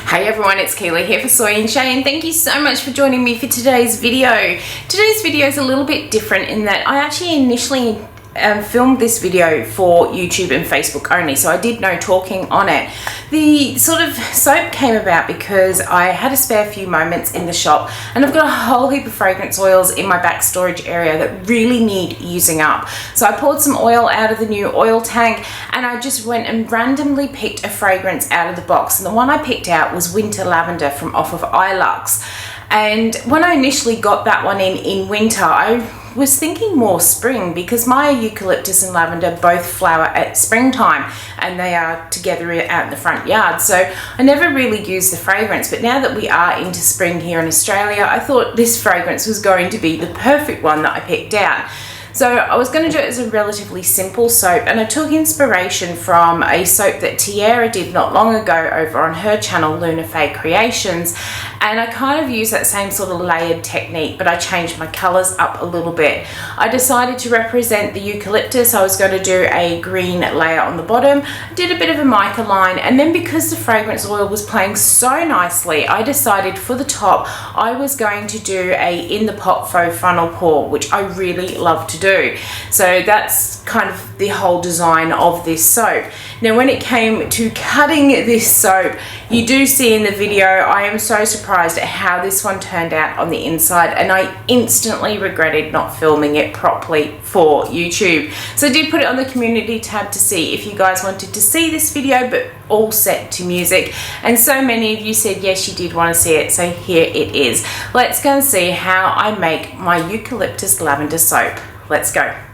Hey everyone, it's Keely here for Soy and Shea, and thank you so much for joining me for today's video. Today's video is a little bit different in that I actually initially filmed this video for YouTube and Facebook only, so I did no talking on it. The sort of soap came about because I had a spare few moments in the shop and I've got a whole heap of fragrance oils in my back storage area that really need using up. So I poured some oil out of the new oil tank and I just went and randomly picked a fragrance out of the box, and the one I picked out was Winter Lavender from off of Ilux. And when I initially got that one in winter, I was thinking more spring because my eucalyptus and lavender both flower at springtime and they are together out in the front yard. So I never really used the fragrance, but now that we are into spring here in Australia, I thought this fragrance was going to be the perfect one that I picked out. So I was going to do it as a relatively simple soap, and I took inspiration from a soap that Tiara did not long ago over on her channel, Luna Faye Creations, and I kind of used that same sort of layered technique, but I changed my colours up a little bit. I decided to represent the eucalyptus. I was going to do a green layer on the bottom, did a bit of a mica line, and then because the fragrance oil was playing so nicely, I decided for the top I was going to do a in the pot faux funnel pour, which I really love to do. So that's kind of the whole design of this soap. Now when it came to cutting this soap, you do see in the video, I am so surprised at how this one turned out on the inside, and I instantly regretted not filming it properly for YouTube. So I did put it on the community tab to see if you guys wanted to see this video, but all set to music, and so many of you said yes, you did want to see it, so here it is. Let's go and see how I make my eucalyptus lavender soap. Let's go.